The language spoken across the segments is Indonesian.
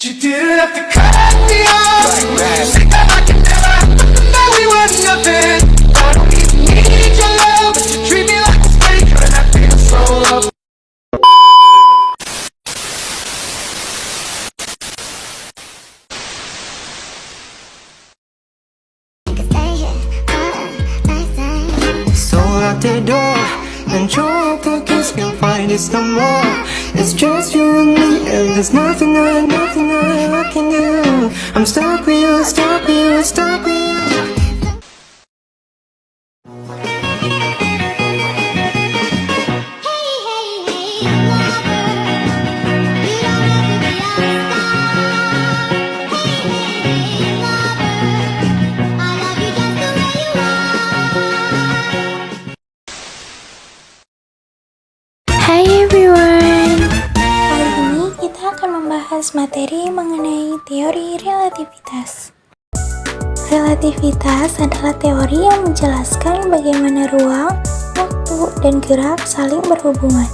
You didn't have to cut me off. Say that I can never that we were nothing. I don't even need your love, but you treat me like a stranger, and I feel so loved. So out the door and your pockets can't find this no more. It's just you and me, and there's nothing I can do. I'm stuck with you, stuck with you, stuck with you. Hai everyone, kali ini kita akan membahas materi mengenai teori relativitas. Relativitas adalah teori yang menjelaskan bagaimana ruang, waktu, dan gerak saling berhubungan,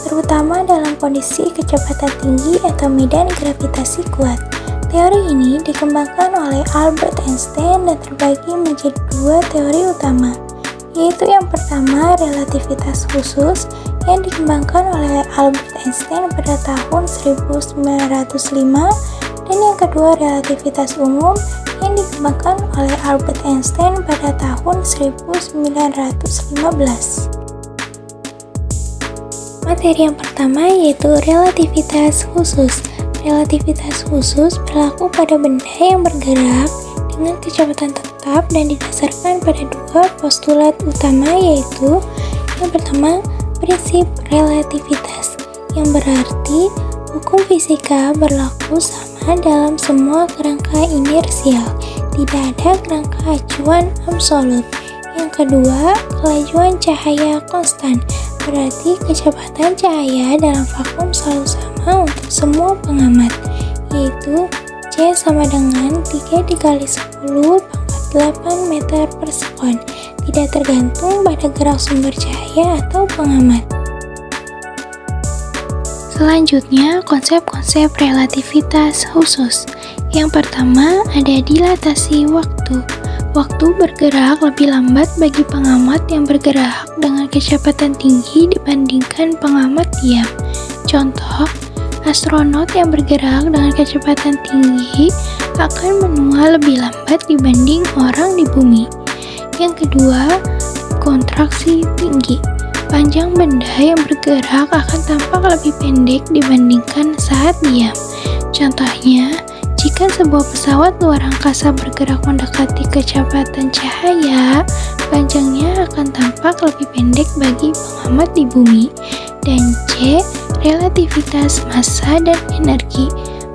terutama dalam kondisi kecepatan tinggi atau medan gravitasi kuat. Teori ini dikembangkan oleh Albert Einstein dan terbagi menjadi dua teori utama, yaitu yang pertama relativitas khusus yang dikembangkan oleh Albert Einstein pada tahun 1905, dan yang kedua relativitas umum yang dikembangkan oleh Albert Einstein pada tahun 1915. Materi yang pertama yaitu relativitas khusus. Relativitas khusus berlaku pada benda yang bergerak dengan kecepatan tetap dan didasarkan pada dua postulat utama, yaitu yang pertama prinsip relativitas, yang berarti hukum fisika berlaku sama dalam semua kerangka inersial, tidak ada kerangka acuan absolut. Yang kedua, kelajuan cahaya konstan, berarti kecepatan cahaya dalam vakum selalu sama untuk semua pengamat, yaitu C sama dengan 3 dikali 10 pangkat 8 meter per sekon, tidak tergantung pada gerak sumber cahaya atau pengamat. Selanjutnya, konsep-konsep relativitas khusus. Yang pertama, ada dilatasi waktu. Waktu bergerak lebih lambat bagi pengamat yang bergerak dengan kecepatan tinggi dibandingkan pengamat diam. Contoh, astronot yang bergerak dengan kecepatan tinggi akan menua lebih lambat dibanding orang di bumi. Yang kedua, kontraksi tinggi. Panjang benda yang bergerak akan tampak lebih pendek dibandingkan saat diam. Contohnya, jika sebuah pesawat luar angkasa bergerak mendekati kecepatan cahaya, panjangnya akan tampak lebih pendek bagi pengamat di bumi. Dan C, relativitas massa dan energi.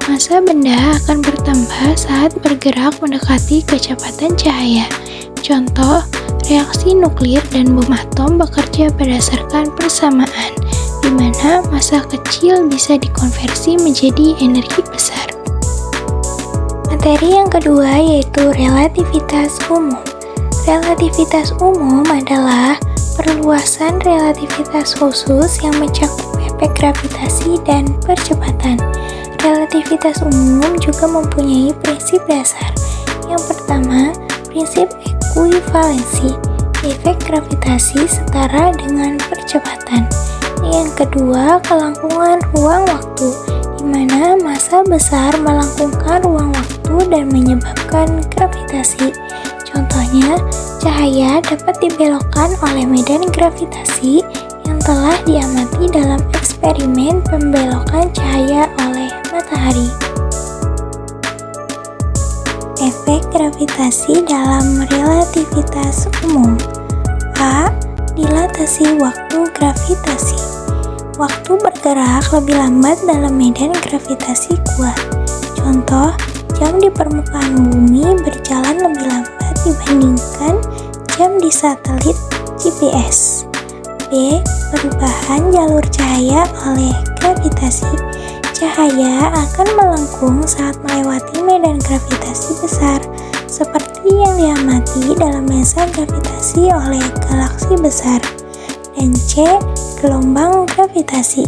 Massa benda akan bertambah saat bergerak mendekati kecepatan cahaya. Contoh, reaksi nuklir dan bom atom bekerja berdasarkan persamaan, di mana massa kecil bisa dikonversi menjadi energi besar. Materi yang kedua yaitu relativitas umum. Relativitas umum adalah perluasan relativitas khusus yang mencakup efek gravitasi dan percepatan. Relativitas umum juga mempunyai prinsip dasar. Yang pertama, prinsip ekuivalensi, efek gravitasi setara dengan percepatan. Yang kedua, kelangkungan ruang waktu, di mana massa besar melengkungkan ruang waktu dan menyebabkan gravitasi. Contohnya, cahaya dapat dibelokkan oleh medan gravitasi yang telah diamati dalam eksperimen pembelokan cahaya oleh matahari. Efek gravitasi dalam relativitas umum. A. Dilatasi waktu gravitasi. Waktu bergerak lebih lambat dalam medan gravitasi kuat. Contoh, jam di permukaan bumi berjalan lebih lambat dibandingkan jam di satelit GPS. B. Perubahan jalur cahaya oleh gravitasi. Cahaya akan melengkung saat melewati medan gravitasi besar, seperti yang diamati dalam masa gravitasi oleh galaksi besar. Dan C. Gelombang gravitasi.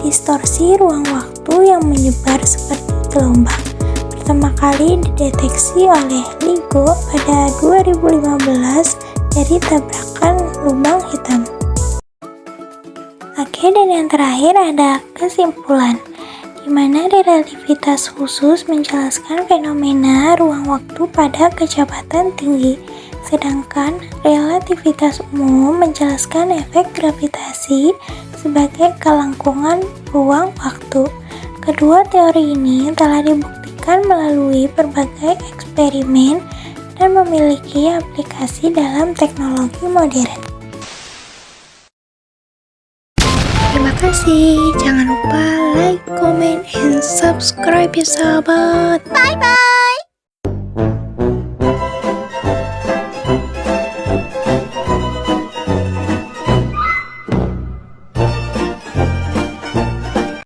Distorsi ruang waktu yang menyebar seperti gelombang. Pertama kali dideteksi oleh LIGO pada 2015 dari tabrakan lubang hitam. Oke, dan yang terakhir ada kesimpulan, di mana relativitas khusus menjelaskan fenomena ruang waktu pada kecepatan tinggi, sedangkan relativitas umum menjelaskan efek gravitasi sebagai kelangkungan ruang waktu. Kedua teori ini telah dibuktikan melalui berbagai eksperimen dan memiliki aplikasi dalam teknologi modern. Terima kasih, jangan lupa like, comment, and subscribe ya sahabat. Bye bye.